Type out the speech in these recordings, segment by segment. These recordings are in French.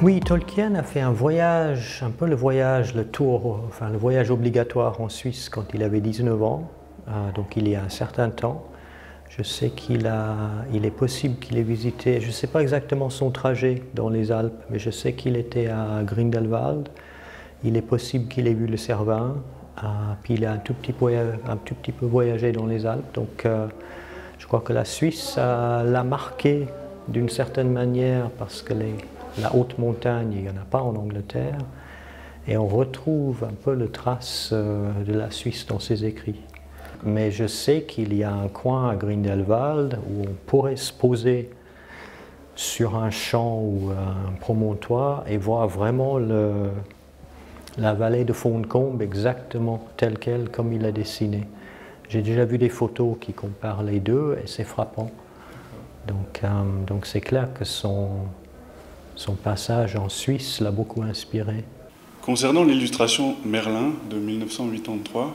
Oui, Tolkien a fait un voyage, un peu le voyage, le tour, enfin le voyage obligatoire en Suisse quand il avait 19 ans, donc il y a un certain temps. Je sais il est possible qu'il ait visité, je ne sais pas exactement son trajet dans les Alpes, mais je sais qu'il était à Grindelwald. Il est possible qu'il ait vu le Cervin, puis il a un tout petit peu voyagé dans les Alpes. Donc je crois que la Suisse l'a marqué d'une certaine manière parce que la haute montagne, il n'y en a pas en Angleterre, et on retrouve un peu le trace de la Suisse dans ses écrits. Mais je sais qu'il y a un coin à Grindelwald où on pourrait se poser sur un champ ou un promontoire et voir vraiment la vallée de Fauncombe exactement telle qu'elle, comme il l'a dessinée. J'ai déjà vu des photos qui comparent les deux et c'est frappant. Donc c'est clair que son passage en Suisse l'a beaucoup inspiré. Concernant l'illustration Merlin de 1983,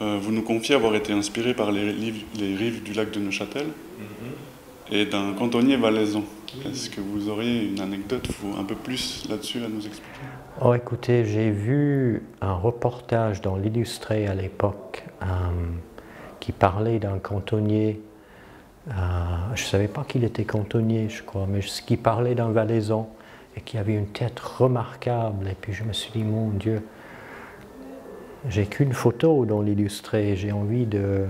vous nous confiez avoir été inspiré par les rives du lac de Neuchâtel et d'un cantonnier valaisan. Est-ce que vous auriez une anecdote ou un peu plus là-dessus à nous expliquer? Oh, écoutez, j'ai vu un reportage dans l'Illustré à l'époque qui parlait d'un cantonnier. Je ne savais pas qu'il était cantonnier, je crois, mais qui parlait d'un valaisan et qui avait une tête remarquable. Et puis je me suis dit, mon Dieu, j'ai qu'une photo dans l'Illustré, j'ai envie de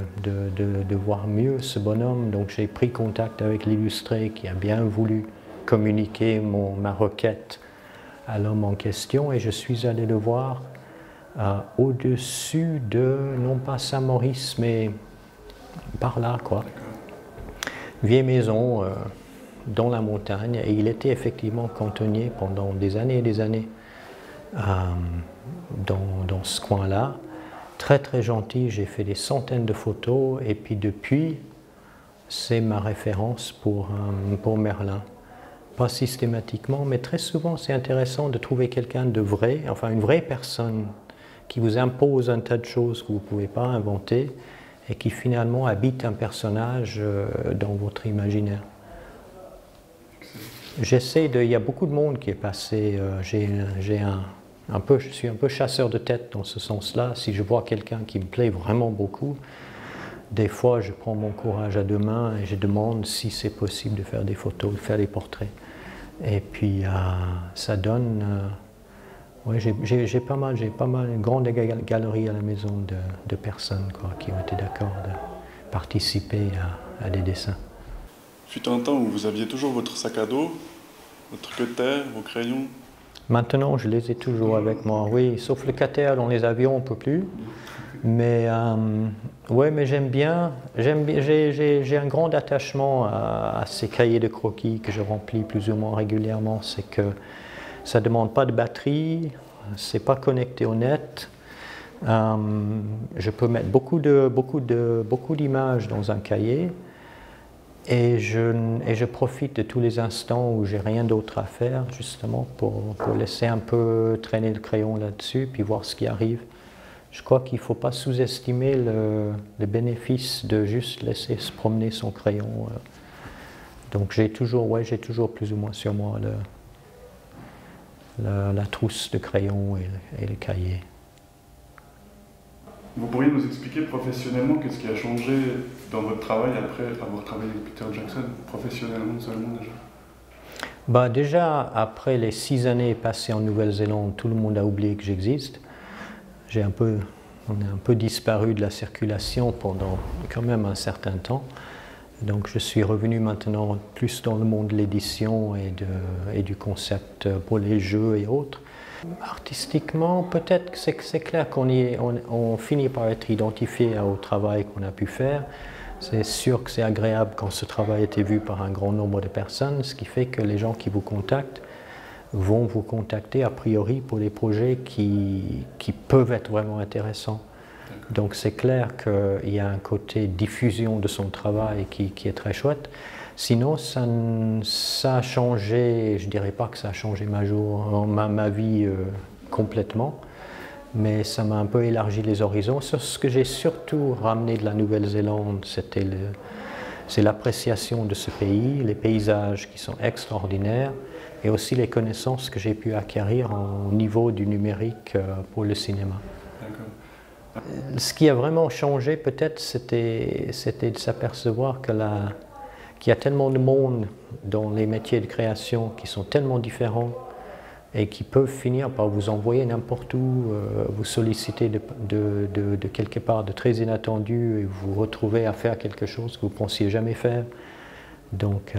voir mieux ce bonhomme. Donc j'ai pris contact avec l'Illustré qui a bien voulu communiquer ma requête à l'homme en question et je suis allé le voir au-dessus de, non pas Saint-Maurice, mais par là, quoi. Vieille maison dans la montagne et il était effectivement cantonnier pendant des années et des années dans ce coin-là. Très très gentil, j'ai fait des centaines de photos et puis depuis c'est ma référence pour Merlin. Pas systématiquement, mais très souvent c'est intéressant de trouver quelqu'un de vrai, enfin une vraie personne qui vous impose un tas de choses que vous ne pouvez pas inventer et qui finalement habite un personnage dans votre imaginaire. Il y a beaucoup de monde qui est passé, je suis un peu chasseur de tête dans ce sens-là. Si je vois quelqu'un qui me plaît vraiment beaucoup, des fois je prends mon courage à deux mains et je demande si c'est possible de faire des photos, de faire des portraits. Et puis ça donne... Ouais, j'ai pas mal, une grande galerie à la maison de personnes qui ont été d'accord de participer à des dessins. Fut un temps où vous aviez toujours votre sac à dos, votre cutter, vos crayons? Maintenant, je les ai toujours avec moi, oui, sauf le cutter dans les avions, on ne peut plus. Mais ouais, mais j'aime bien, j'ai un grand attachement à ces cahiers de croquis que je remplis plus ou moins régulièrement. C'est que ça ne demande pas de batterie, c'est pas connecté au net. Je peux mettre beaucoup d'images dans un cahier et je profite de tous les instants où j'ai rien d'autre à faire, justement pour laisser un peu traîner le crayon là-dessus puis voir ce qui arrive. Je crois qu'il ne faut pas sous-estimer le bénéfice de juste laisser se promener son crayon. Donc j'ai toujours plus ou moins sur moi la trousse de crayons et le cahier. Vous pourriez nous expliquer professionnellement qu'est-ce qui a changé dans votre travail après avoir travaillé avec Peter Jackson, professionnellement seulement déjà? Déjà, après les 6 années passées en Nouvelle-Zélande, tout le monde a oublié que j'existe. On est un peu disparu de la circulation pendant quand même un certain temps. Donc je suis revenu maintenant plus dans le monde de l'édition et du concept pour les jeux et autres. Artistiquement, peut-être que c'est clair on finit par être identifié au travail qu'on a pu faire. C'est sûr que c'est agréable quand ce travail a été vu par un grand nombre de personnes, ce qui fait que les gens qui vous contactent vont vous contacter a priori pour des projets qui peuvent être vraiment intéressants. Donc c'est clair qu'il y a un côté diffusion de son travail qui est très chouette. Sinon, ça a changé, je ne dirais pas que ça a changé ma vie complètement, mais ça m'a un peu élargi les horizons. Ce que j'ai surtout ramené de la Nouvelle-Zélande, c'est l'appréciation de ce pays, les paysages qui sont extraordinaires, et aussi les connaissances que j'ai qu'il acquérir au niveau du numérique pour le cinéma. Ce qui a vraiment changé peut-être, c'était de s'apercevoir qu'il y a tellement de monde dans les métiers de création qui sont tellement différents et qui peuvent finir par vous envoyer n'importe où, vous solliciter de quelque part de très inattendu et vous retrouver à faire quelque chose que vous ne pensiez jamais faire. Donc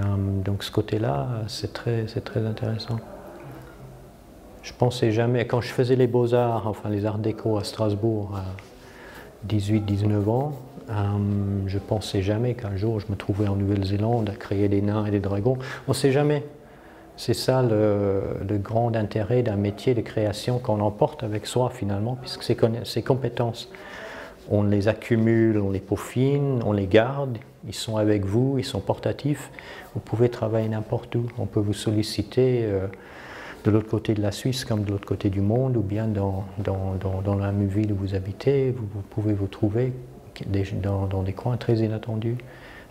ce côté-là, c'est très intéressant. Je pensais jamais, quand je faisais les beaux-arts, enfin les arts déco à Strasbourg à 18-19 ans, je pensais jamais qu'un jour je me trouvais en Nouvelle-Zélande à créer des nains et des dragons. On ne sait jamais. C'est ça le grand intérêt d'un métier de création qu'on emporte avec soi finalement, puisque ces compétences, on les accumule, on les peaufine, on les garde, ils sont avec vous, ils sont portatifs. Vous pouvez travailler n'importe où, on peut vous solliciter de l'autre côté de la Suisse comme de l'autre côté du monde, ou bien dans la même ville où vous habitez, vous pouvez vous trouver dans des coins très inattendus,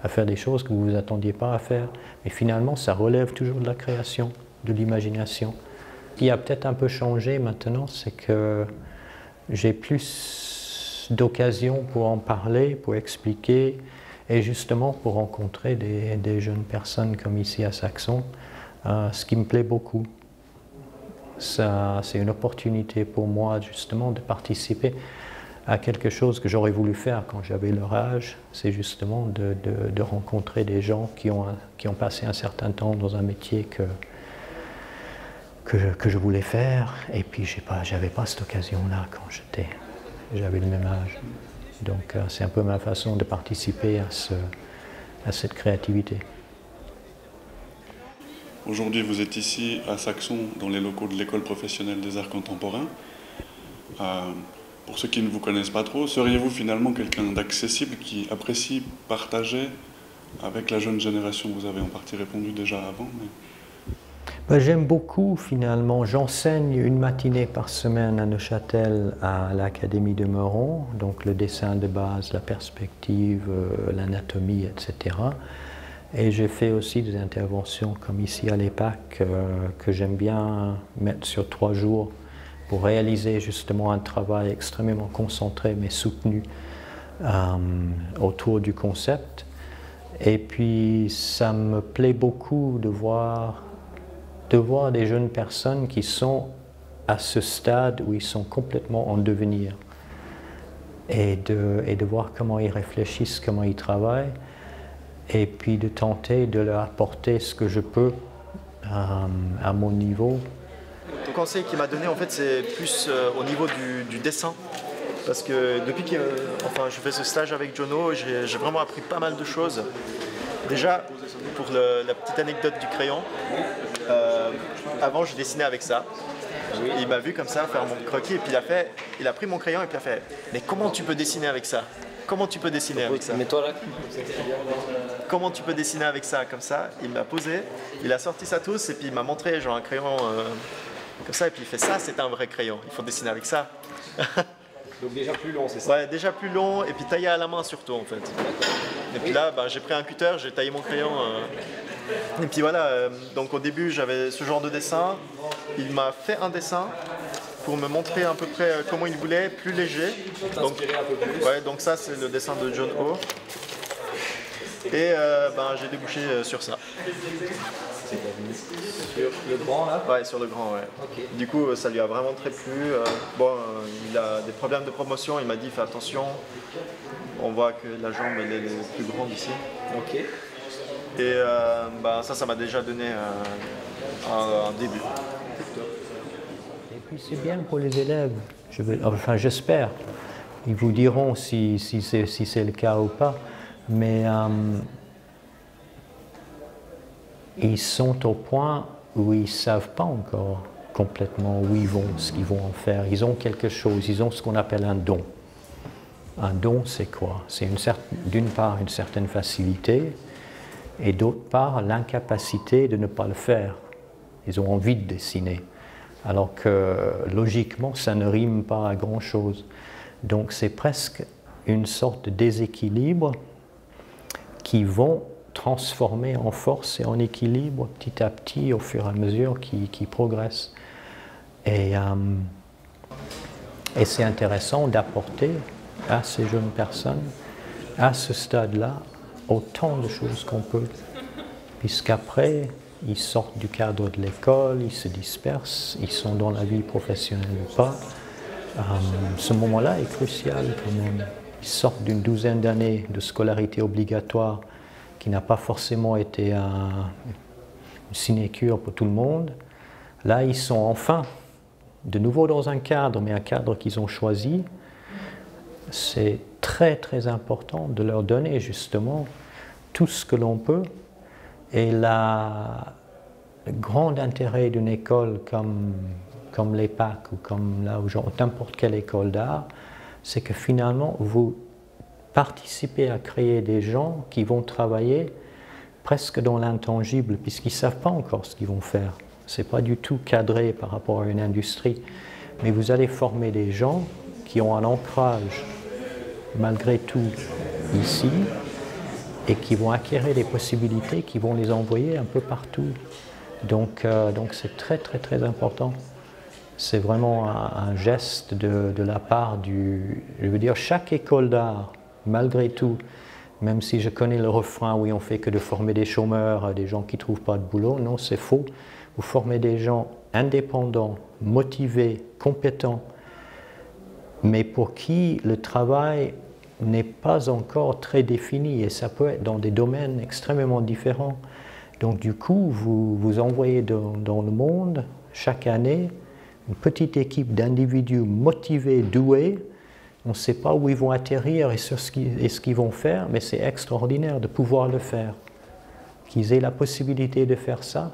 à faire des choses que vous ne vous attendiez pas à faire. Mais finalement, ça relève toujours de la création, de l'imagination. Ce qui a peut-être un peu changé maintenant, c'est que j'ai plus d'occasions pour en parler, pour expliquer, et justement pour rencontrer des jeunes personnes comme ici à Saxon, ce qui me plaît beaucoup. C'est une opportunité pour moi justement de participer à quelque chose que j'aurais voulu faire quand j'avais leur âge, c'est justement de rencontrer des gens qui ont passé un certain temps dans un métier que je voulais faire, et puis j'avais pas cette occasion-là quand j'avais le même âge. Donc c'est un peu ma façon de participer à cette créativité. Aujourd'hui, vous êtes ici à Saxon, dans les locaux de l'École professionnelle des arts contemporains. Pour ceux qui ne vous connaissent pas trop, seriez-vous finalement quelqu'un d'accessible qui apprécie partager avec la jeune génération? Vous avez en partie répondu déjà avant. Mais... J'aime beaucoup finalement. J'enseigne une matinée par semaine à Neuchâtel à l'Académie de Meuron, donc le dessin de base, la perspective, l'anatomie, etc. Et j'ai fait aussi des interventions comme ici à l'EPAC que j'aime bien mettre sur 3 jours pour réaliser justement un travail extrêmement concentré mais soutenu autour du concept. Et puis ça me plaît beaucoup de voir des jeunes personnes qui sont à ce stade où ils sont complètement en devenir et de voir comment ils réfléchissent, comment ils travaillent, et puis de tenter de leur apporter ce que je peux à mon niveau. Le conseil qu'il m'a donné, en fait, c'est plus au niveau du dessin. Parce que depuis que je fais ce stage avec Jono, j'ai vraiment appris pas mal de choses. Déjà, pour la petite anecdote du crayon, avant je dessinais avec ça. Il m'a vu comme ça faire mon croquis et puis il a pris mon crayon et puis il a fait « Mais comment tu peux dessiner avec ça ? Comment tu peux dessiner avec ça ? Mets-toi là. Comment tu peux dessiner avec ça ?» Comme ça, il m'a posé, il a sorti sa trousse et puis il m'a montré genre un crayon comme ça et puis il fait « Ça, c'est un vrai crayon, il faut dessiner avec ça. » Donc déjà plus long, c'est ça? Ouais, déjà plus long et puis taillé à la main surtout en fait. Et puis là, j'ai pris un cutter, j'ai taillé mon crayon. Et puis voilà, donc au début j'avais ce genre de dessin. Il m'a fait un dessin pour me montrer à peu près comment il voulait, plus léger. Donc, ouais, donc ça c'est le dessin de John O. Et j'ai débouché sur ça. Sur le grand là? Ouais, sur le grand, ouais. Okay. Du coup, ça lui a vraiment très plu. Il a des problèmes de promotion, il m'a dit fais attention. On voit que la jambe elle est plus grande ici. Ok. Et ça m'a déjà donné un début. puis c'est bien pour les élèves, enfin j'espère. Ils vous diront si c'est le cas ou pas, mais ils sont au point où ils ne savent pas encore complètement où ils vont, ce qu'ils vont en faire. Ils ont quelque chose, ils ont ce qu'on appelle un don. Un don, c'est quoi? C'est d'une part une certaine facilité et d'autre part l'incapacité de ne pas le faire. Ils ont envie de dessiner, alors que logiquement ça ne rime pas à grand-chose. Donc c'est presque une sorte de déséquilibre qui vont transformer en force et en équilibre petit à petit au fur et à mesure qu'ils progressent. Et c'est intéressant d'apporter à ces jeunes personnes, à ce stade-là, autant de choses qu'on peut, puisqu'après, ils sortent du cadre de l'école, ils se dispersent, ils sont dans la vie professionnelle ou pas. Ce moment-là est crucial quand même. Ils sortent d'une douzaine d'années de scolarité obligatoire qui n'a pas forcément été une sinécure pour tout le monde. Là, ils sont enfin de nouveau dans un cadre, mais un cadre qu'ils ont choisi. C'est très très important de leur donner justement tout ce que l'on peut. Et le grand intérêt d'une école comme l'EPAC ou comme là où n'importe quelle école d'art, c'est que finalement vous participez à créer des gens qui vont travailler presque dans l'intangible, puisqu'ils ne savent pas encore ce qu'ils vont faire. Ce n'est pas du tout cadré par rapport à une industrie. Mais vous allez former des gens qui ont un ancrage, malgré tout, ici, et qui vont acquérir des possibilités, qui vont les envoyer un peu partout. Donc c'est très très très important. C'est vraiment un geste de la part je veux dire, chaque école d'art, malgré tout, même si je connais le refrain, oui, on fait que de former des chômeurs, des gens qui ne trouvent pas de boulot, non, c'est faux. Vous formez des gens indépendants, motivés, compétents, mais pour qui le travail n'est pas encore très défini, et ça peut être dans des domaines extrêmement différents. Donc du coup, vous envoyez dans le monde, chaque année, une petite équipe d'individus motivés, doués. On ne sait pas où ils vont atterrir et ce qu'ils vont faire, mais c'est extraordinaire de pouvoir le faire. Qu'ils aient la possibilité de faire ça,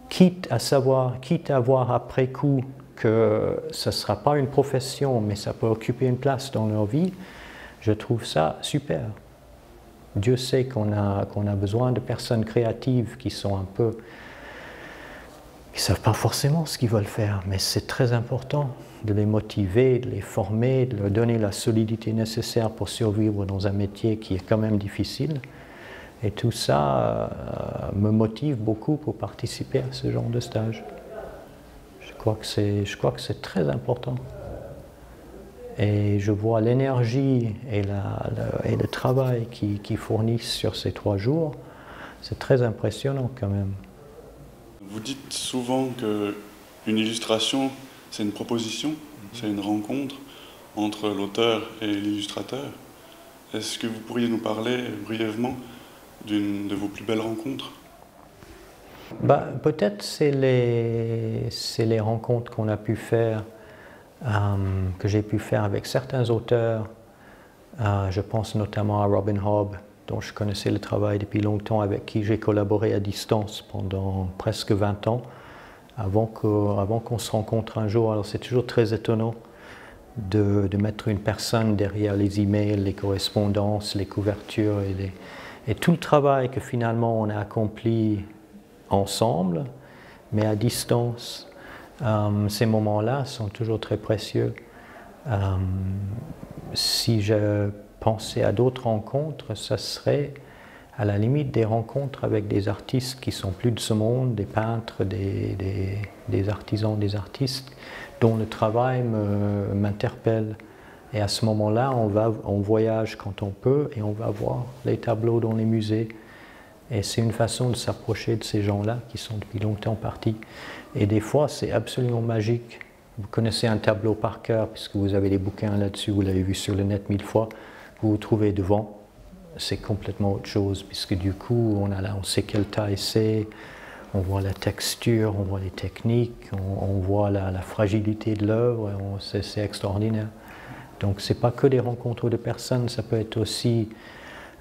quitte à voir après coup que ce ne sera pas une profession, mais ça peut occuper une place dans leur vie, je trouve ça super. Dieu sait qu'on a besoin de personnes créatives qui sont un peu... Ils ne savent pas forcément ce qu'ils veulent faire, mais c'est très important de les motiver, de les former, de leur donner la solidité nécessaire pour survivre dans un métier qui est quand même difficile. Et tout ça me motive beaucoup pour participer à ce genre de stage. Je crois que c'est très important. Et je vois l'énergie et le travail qu'ils fournissent sur ces 3 jours. C'est très impressionnant quand même. Vous dites souvent qu'une illustration, c'est une proposition, c'est une rencontre entre l'auteur et l'illustrateur. Est-ce que vous pourriez nous parler brièvement d'une de vos plus belles rencontres? Peut-être c'est les rencontres qu'on a pu faire, que j'ai pu faire avec certains auteurs. Je pense notamment à Robin Hobb, dont je connaissais le travail depuis longtemps, avec qui j'ai collaboré à distance pendant presque 20 ans, avant qu'on se rencontre un jour. Alors c'est toujours très étonnant de mettre une personne derrière les emails, les correspondances, les couvertures et tout le travail que finalement on a accompli ensemble, mais à distance. Ces moments-là sont toujours très précieux. Si je pensais à d'autres rencontres, ça serait à la limite des rencontres avec des artistes qui sont plus de ce monde, des peintres, des artisans, des artistes, dont le travail m'interpelle. Et à ce moment-là, on voyage quand on peut et on va voir les tableaux dans les musées. Et c'est une façon de s'approcher de ces gens-là qui sont depuis longtemps partis. Et des fois, c'est absolument magique. Vous connaissez un tableau par cœur, puisque vous avez des bouquins là-dessus, vous l'avez vu sur le net 1000 fois. Vous vous trouvez devant, c'est complètement autre chose, puisque du coup, on sait quelle taille c'est, On voit la texture, on voit les techniques, on voit la fragilité de l'œuvre, c'est extraordinaire. Donc ce n'est pas que des rencontres de personnes, ça peut être aussi,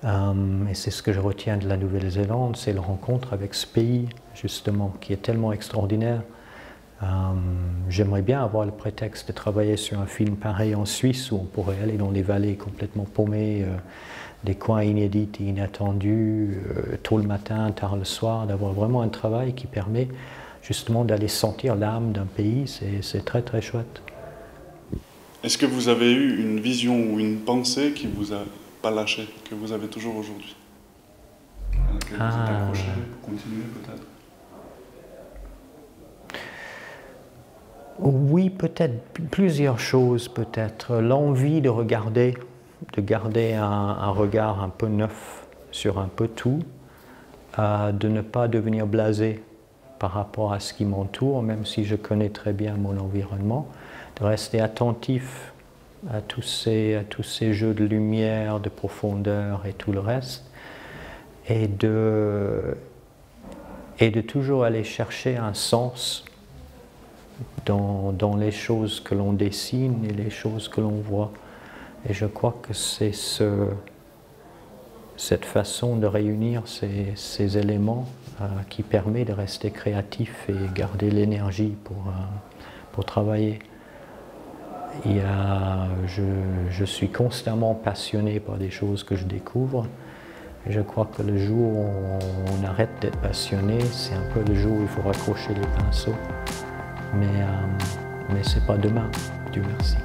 et c'est ce que je retiens de la Nouvelle-Zélande, c'est la rencontre avec ce pays, justement, qui est tellement extraordinaire. J'aimerais bien avoir le prétexte de travailler sur un film pareil en Suisse, où on pourrait aller dans les vallées complètement paumées, des coins inédits et inattendus, tôt le matin, tard le soir, d'avoir vraiment un travail qui permet justement d'aller sentir l'âme d'un pays, c'est très très chouette. Est-ce que vous avez eu une vision ou une pensée qui vous a pas lâché, que vous avez toujours aujourd'hui? À laquelle vous êtes accroché pour continuer peut-être? Oui, peut-être plusieurs choses, peut-être. L'envie de garder un regard un peu neuf sur un peu tout, de ne pas devenir blasé par rapport à ce qui m'entoure, même si je connais très bien mon environnement, de rester attentif à tous ces jeux de lumière, de profondeur et tout le reste, et de toujours aller chercher un sens dans les choses que l'on dessine et les choses que l'on voit. Et je crois que c'est cette façon de réunir ces éléments qui permet de rester créatif et garder l'énergie pour travailler. Je suis constamment passionné par des choses que je découvre. Et je crois que le jour où on arrête d'être passionné, c'est un peu le jour où il faut raccrocher les pinceaux. Mais ce n'est pas demain, Dieu merci.